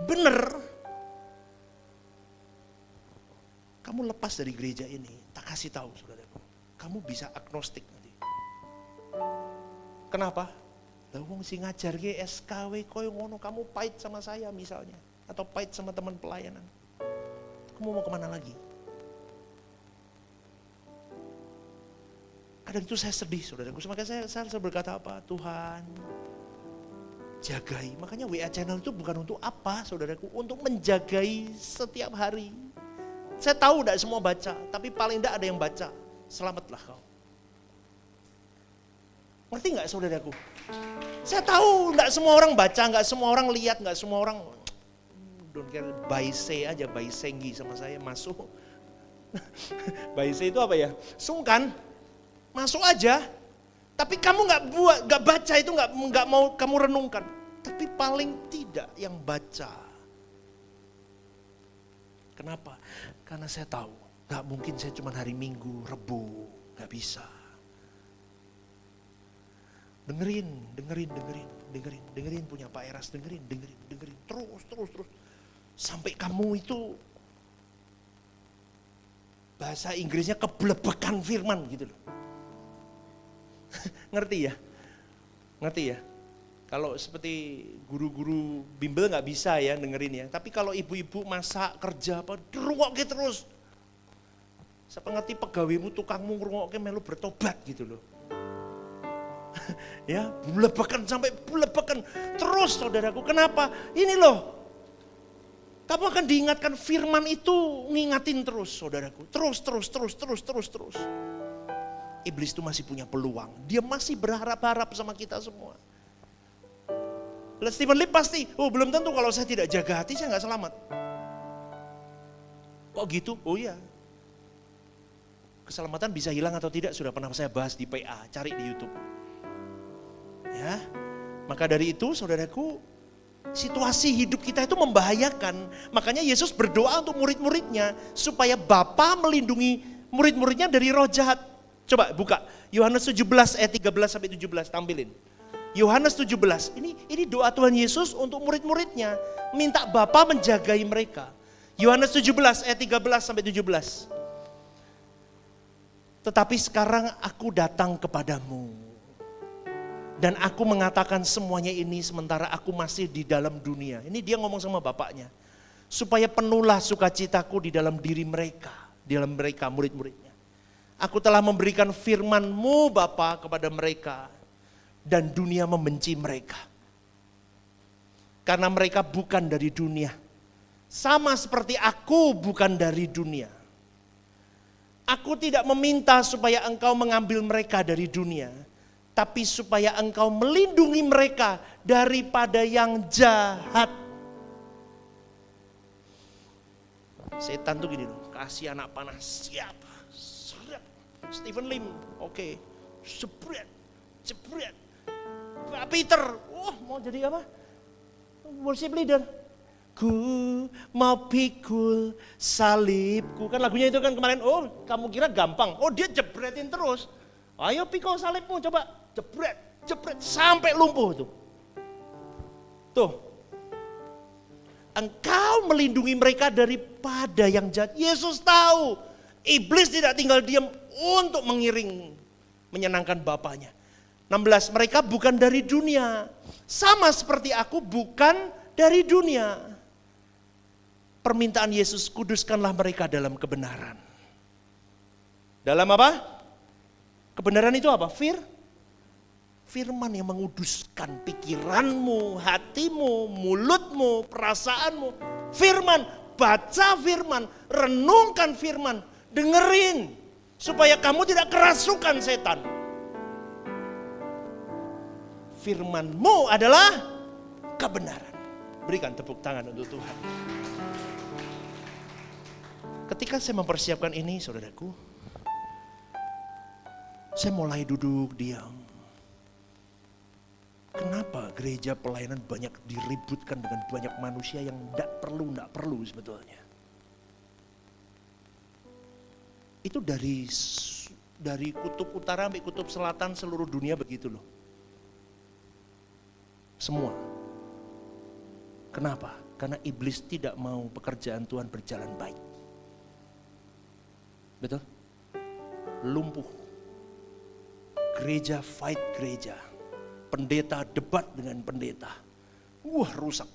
benar, kamu lepas dari gereja ini. Tak kasih tahu saudaraku, kamu bisa agnostik nanti. Kenapa? Lah wong sing ngajar ge SKW koyo ngono, kamu pahit sama saya misalnya, atau pahit sama teman pelayanan. Kamu mau kemana lagi? Kadang itu saya sedih saudaraku, makanya saya berkata apa? Tuhan, jagai. Makanya WA channel itu bukan untuk apa saudaraku, untuk menjagai setiap hari. Saya tahu tidak semua baca, tapi paling tidak ada yang baca. Selamatlah kau. Ngerti nggak saudaraku? Saya tahu tidak semua orang baca, nggak semua orang lihat, nggak semua orang don't care, baise aja, baisenggi sama saya masuk. Baise itu apa ya? Sungkan, masuk aja. Tapi kamu nggak baca itu, nggak mau kamu renungkan. Tapi paling tidak yang baca. Kenapa? Karena saya tahu, nggak mungkin saya cuma hari Minggu, Rebu, nggak bisa. Dengerin punya Pak Eras, dengerin, terus. Sampai kamu itu bahasa Inggrisnya keblebekan firman gitu loh. Ngerti ya? Kalau seperti guru-guru bimbel nggak bisa ya dengerin ya. Tapi kalau ibu-ibu masak kerja apa, ngrungokke terus. Saya ngerti pegawaimu, tukangmu ngrungokke melu bertobat gitu loh. Ya, bulebakan sampai bulebakan terus saudaraku. Kenapa? Ini loh. Kamu akan diingatkan firman itu, ngingatin terus saudaraku. Terus. Iblis itu masih punya peluang. Dia masih berharap-harap sama kita semua. Stephen Lee pasti, belum tentu kalau saya tidak jaga hati saya gak selamat. Kok gitu? Oh iya. Keselamatan bisa hilang atau tidak sudah pernah saya bahas di PA, cari di YouTube. Ya, maka dari itu saudaraku, situasi hidup kita itu membahayakan. Makanya Yesus berdoa untuk murid-muridnya supaya Bapa melindungi murid-muridnya dari roh jahat. Coba buka Yohanes 17 ayat 13 sampai 17, tampilin. Yohanes 17, ini doa Tuhan Yesus untuk murid-muridnya, minta Bapa menjagai mereka. Yohanes 17 ayat 13 sampai 17. Tetapi sekarang aku datang kepadamu. Dan aku mengatakan semuanya ini sementara aku masih di dalam dunia. Ini dia ngomong sama bapaknya. Supaya penuhlah sukacitaku di dalam diri mereka. Di dalam mereka murid-muridnya. Aku telah memberikan firman-Mu Bapa kepada mereka. Dan dunia membenci mereka. Karena mereka bukan dari dunia. Sama seperti aku bukan dari dunia. Aku tidak meminta supaya engkau mengambil mereka dari dunia, tapi supaya engkau melindungi mereka daripada yang jahat. Setan tuh gini loh, kasih anak panah, siap, seret. Stephen Lim, oke, jebret. Pak Peter, mau jadi apa? Worship leader. Ku mau pikul salibku. Kan lagunya itu kan kemarin, kamu kira gampang. Dia jebretin terus. Ayo pikul salibmu coba. Jebret sampai lumpuh tuh. Tuh. Engkau melindungi mereka daripada yang jahat. Yesus tahu. Iblis tidak tinggal diam untuk menyenangkan Bapaknya. 16, mereka bukan dari dunia. Sama seperti aku bukan dari dunia. Permintaan Yesus, kuduskanlah mereka dalam kebenaran. Dalam apa? Kebenaran itu apa? Firman yang menguduskan pikiranmu, hatimu, mulutmu, perasaanmu. Firman, baca firman, renungkan firman, dengerin. Supaya kamu tidak kerasukan setan. Firman-Mu adalah kebenaran. Berikan tepuk tangan untuk Tuhan. Ketika saya mempersiapkan ini, saudaraku, saya mulai duduk diam. Kenapa gereja pelayanan banyak diributkan dengan banyak manusia yang tidak perlu sebetulnya? Itu dari kutub utara sampai kutub selatan seluruh dunia begitu loh. Semua. Kenapa? Karena iblis tidak mau pekerjaan Tuhan berjalan baik. Betul? Lumpuh. Gereja fight gereja. Pendeta debat dengan pendeta. Rusak.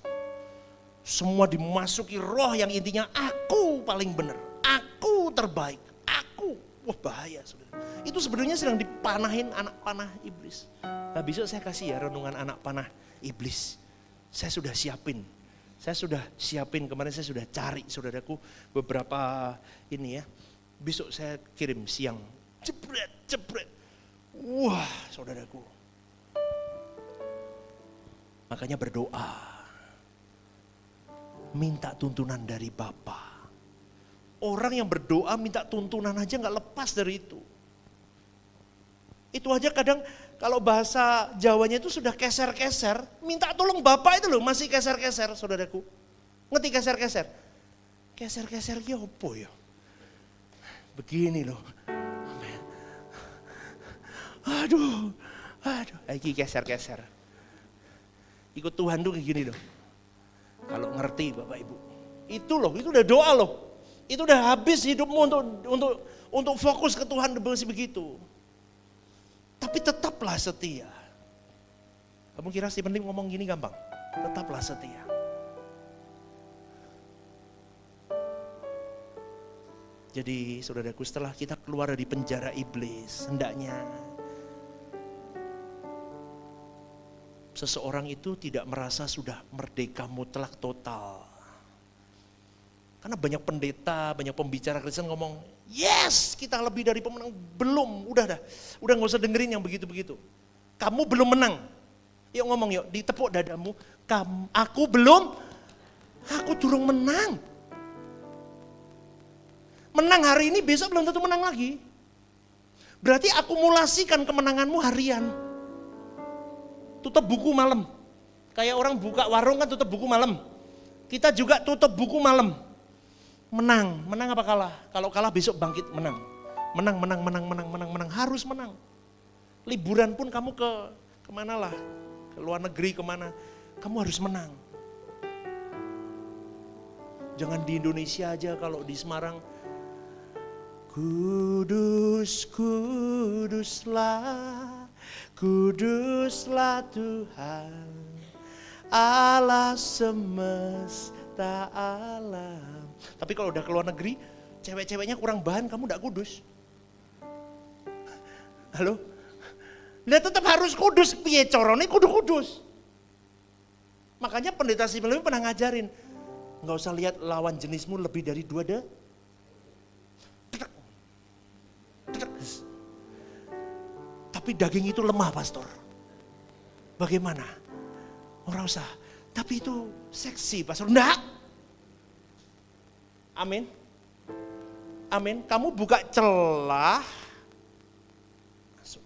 Semua dimasuki roh yang intinya aku paling benar. Aku terbaik. Aku. Bahaya saudara. Itu sebenarnya sedang dipanahin anak panah iblis. Nah besok saya kasih ya renungan anak panah iblis. Saya sudah siapin. Kemarin saya sudah cari saudaraku beberapa ini ya. Besok saya kirim siang, jebret. Saudaraku. Makanya berdoa. Minta tuntunan dari Bapa. Orang yang berdoa minta tuntunan aja gak lepas dari itu. Itu aja kadang kalau bahasa Jawanya itu sudah keser-keser. Minta tolong Bapa itu loh masih keser-keser saudaraku. Ngerti keser-keser? Keser-keser ya apa ya? Begini loh. Aduh. Lagi keser-keser. Ikut Tuhan tuh kayak gini loh. Kalau ngerti Bapak Ibu. Itu loh, itu udah doa loh. Itu udah habis hidupmu untuk fokus ke Tuhan begitu. Tapi tetaplah setia. Kamu kira Stephen Lim ngomong gini gampang? Tetaplah setia. Jadi saudaraku setelah kita keluar dari penjara iblis, hendaknya seseorang itu tidak merasa sudah merdeka mutlak total. Karena banyak pendeta, banyak pembicara Kristen ngomong, yes kita lebih dari pemenang. Belum, udah gak usah dengerin yang begitu-begitu. Kamu belum menang. Yuk ngomong yuk, ditepuk dadamu, aku durung menang. Menang hari ini, besok belum tentu menang lagi. Berarti akumulasikan kemenanganmu harian. Tutup buku malam. Kayak orang buka warung kan tutup buku malam. Kita juga tutup buku malam. Menang apa kalah? Kalau kalah besok bangkit menang. Menang. Harus menang. Liburan pun kamu kemana lah? Ke luar negeri kemana? Kamu harus menang. Jangan di Indonesia aja, kalau di Semarang. Kudus, kuduslah Tuhan, Allah semesta alam. Tapi kalau udah ke luar negeri, cewek-ceweknya kurang bahan, kamu gak kudus. Halo? Dia tetap harus kudus, piye corone kudu kudus. Makanya pendeta Similemi pernah ngajarin, gak usah lihat lawan jenismu lebih dari 2 Tapi daging itu lemah, pastor. Bagaimana? Orang usah. Tapi itu seksi, pastor. Enggak. Amin. Amin. Kamu buka celah. Masuk.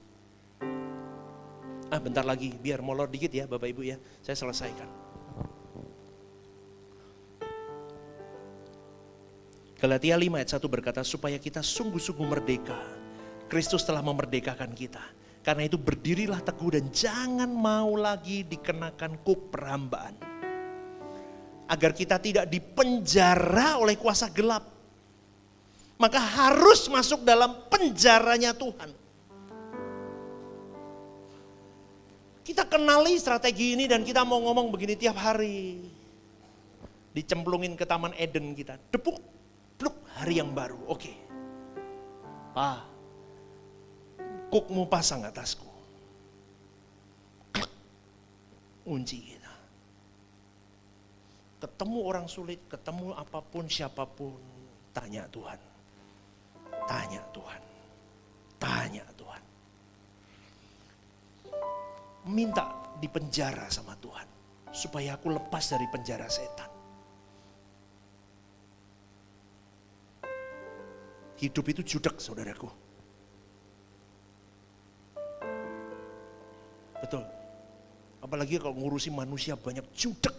Bentar lagi, biar molor dikit ya Bapak Ibu ya. Saya selesaikan. Galatia 5 ayat 1 berkata, supaya kita sungguh-sungguh merdeka. Kristus telah memerdekakan kita. Karena itu berdirilah teguh dan jangan mau lagi dikenakan kuk perhambaan. Agar kita tidak dipenjara oleh kuasa gelap. Maka harus masuk dalam penjaranya Tuhan. Kita kenali strategi ini dan kita mau ngomong begini tiap hari. Dicemplungin ke Taman Eden kita. Depuk, pluk, hari yang baru. Oke. Pak. Kukmu pasang atasku. Klek. Unci kita. Ketemu orang sulit, ketemu apapun, siapapun. Tanya Tuhan. Tanya Tuhan. Tanya Tuhan. Minta dipenjara sama Tuhan. Supaya aku lepas dari penjara setan. Hidup itu judak, saudaraku. Betul. Apalagi kalau ngurusi manusia banyak judak.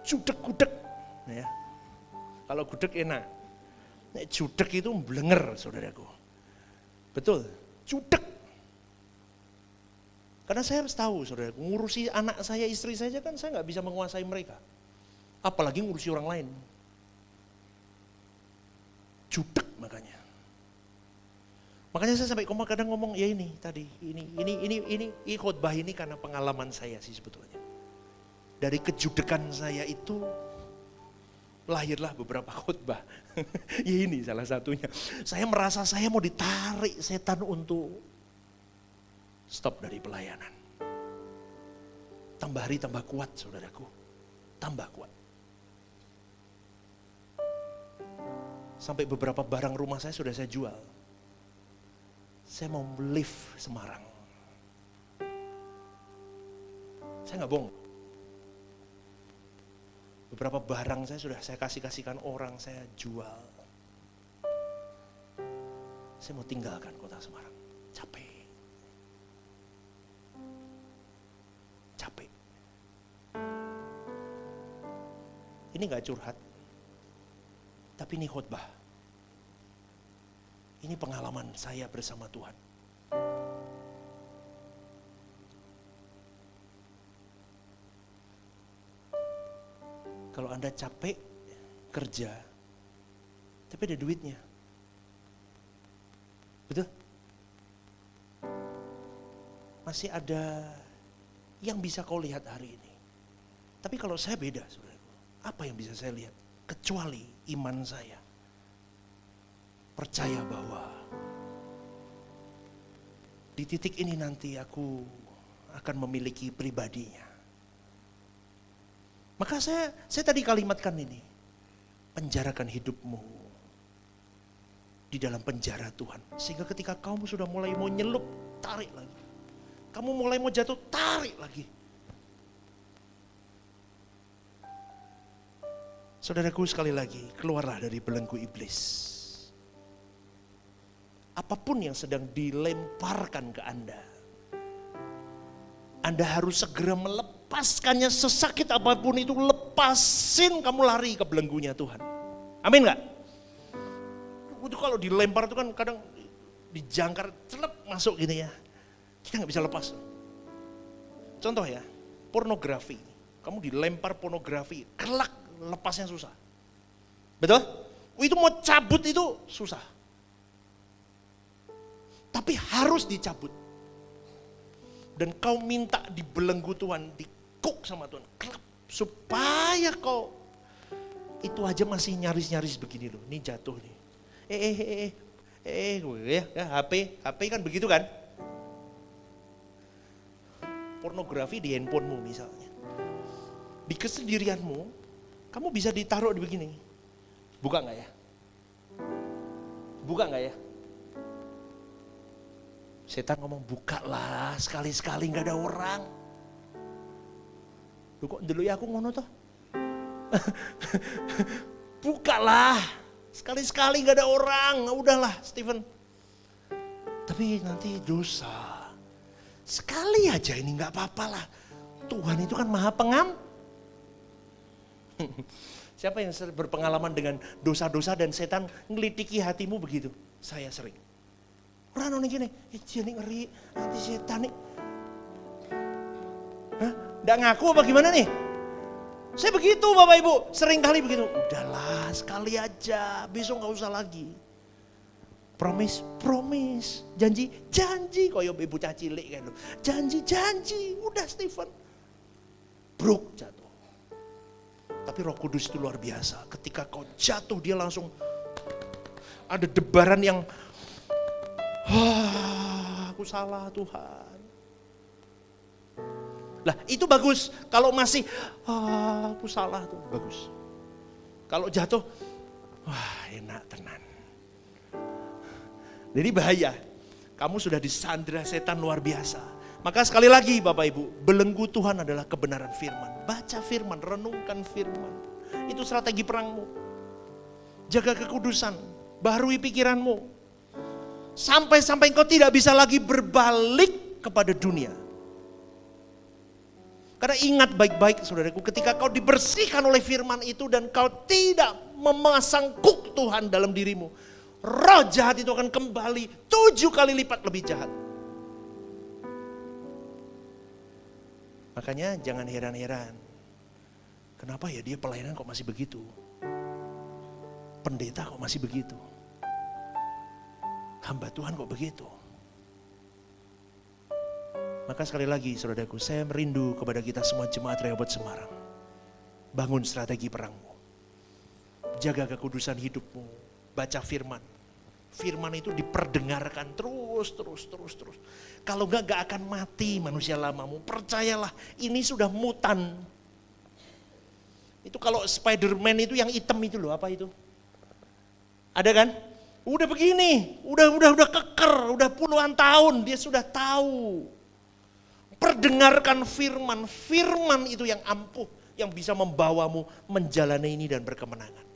Judak-gudek. Ya. Kalau gudeg enak. Judak itu blenger, saudaraku. Betul. Judak. Karena saya harus tahu, saudaraku, ngurusi anak saya, istri saya kan saya nggak bisa menguasai mereka. Apalagi ngurusi orang lain. Judak makanya. Makanya saya sampai kadang ngomong ya ini tadi, ini khotbah ini karena pengalaman saya sih sebetulnya. Dari kejudekan saya itu lahirlah beberapa khotbah. Ya ini salah satunya. Saya merasa saya mau ditarik setan untuk stop dari pelayanan. Tambah hari tambah kuat, saudaraku. Tambah kuat. Sampai beberapa barang rumah saya sudah saya jual. Saya mau live Semarang. Saya nggak bohong. Beberapa barang saya sudah saya kasihkan orang, saya jual. Saya mau tinggalkan kota Semarang. Capek. Capek. Ini nggak curhat. Tapi ini khotbah. Ini pengalaman saya bersama Tuhan. Kalau Anda capek kerja, tapi ada duitnya. Betul? Masih ada yang bisa kau lihat hari ini. Tapi kalau saya beda, saudaraku. Apa yang bisa saya lihat? Kecuali iman saya. Percaya bahwa di titik ini nanti aku akan memiliki pribadinya. Maka saya tadi kalimatkan ini, penjarakan hidupmu di dalam penjara Tuhan. Sehingga ketika kamu sudah mulai mau nyelup, tarik lagi. Kamu mulai mau jatuh, tarik lagi. Saudaraku, sekali lagi, keluarlah dari belenggu iblis. Apapun yang sedang dilemparkan ke Anda harus segera melepaskannya, sesakit apapun itu, lepasin, kamu lari ke belenggunya Tuhan. Amin gak? Itu kalau dilempar itu kan kadang dijangkar, celep masuk gini ya. Kita gak bisa lepas. Contoh ya, pornografi. Kamu dilempar pornografi, kelak lepasnya susah. Betul? Itu mau cabut itu susah. Tapi harus dicabut. Dan kau minta dibelenggu Tuhan, dikuk sama Tuhan. Kelap, supaya kau, itu aja masih nyaris-nyaris begini loh. Ini jatuh nih. Ya, HP kan begitu kan? Pornografi di handphonemu misalnya. Di kesendirianmu, kamu bisa ditaruh di begini. Buka nggak ya? Buka nggak ya? Setan ngomong, buka lah, sekali-sekali nggak ada orang. Loh kok dulu ya aku ngono toh? Buka lah, sekali-sekali nggak ada orang. Udahlah, Stephen. Tapi nanti dosa. Sekali aja ini nggak apa-apa lah. Tuhan itu kan maha Siapa yang berpengalaman dengan dosa-dosa dan setan ngelitiki hatimu begitu? Saya sering. Orang ini gini, jadi ngeri, nanti setan nih. Hah? Nggak ngaku apa gimana nih? Saya begitu Bapak Ibu, sering kali begitu. Udahlah sekali aja, besok nggak usah lagi. Promise, janji. Koyo ibu cacilik kan lo. Janji, udah Stephen. Bruk jatuh. Tapi Roh Kudus itu luar biasa. Ketika kau jatuh dia langsung ada debaran yang aku salah Tuhan. Lah itu bagus. Kalau masih aku salah tuh bagus. Kalau jatuh, wah enak tenan. Jadi bahaya. Kamu sudah disandra setan luar biasa. Maka sekali lagi Bapak Ibu, belenggu Tuhan adalah kebenaran firman. Baca firman, renungkan firman. Itu strategi perangmu. Jaga kekudusan, baharui pikiranmu. Sampai-sampai engkau tidak bisa lagi berbalik kepada dunia. Karena ingat baik-baik saudaraku, ketika kau dibersihkan oleh firman itu dan kau tidak memasang kuk Tuhan dalam dirimu, roh jahat itu akan kembali 7 kali lipat lebih jahat. Makanya jangan heran-heran. Kenapa ya dia pelayanan kok masih begitu? Pendeta kok masih begitu? Hamba Tuhan kok begitu? Maka sekali lagi saudaraku, saya merindu kepada kita semua jemaat Rehoboth Semarang. Bangun strategi perangmu. Jaga kekudusan hidupmu. Baca firman. Firman itu diperdengarkan terus. Kalau enggak akan mati manusia lamamu. Percayalah, ini sudah mutan. Itu kalau Spider-Man itu yang hitam itu loh, apa itu? Ada kan? Udah begini, udah keker, udah puluhan tahun dia sudah tahu. Perdengarkan firman, firman itu yang ampuh, yang bisa membawamu menjalani ini dan berkemenangan.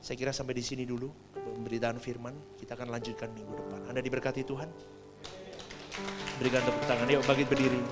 Saya kira sampai di sini dulu pemberitaan firman, kita akan lanjutkan minggu depan. Anda diberkati Tuhan. Berikan tepuk tangan, yuk bangkit berdiri.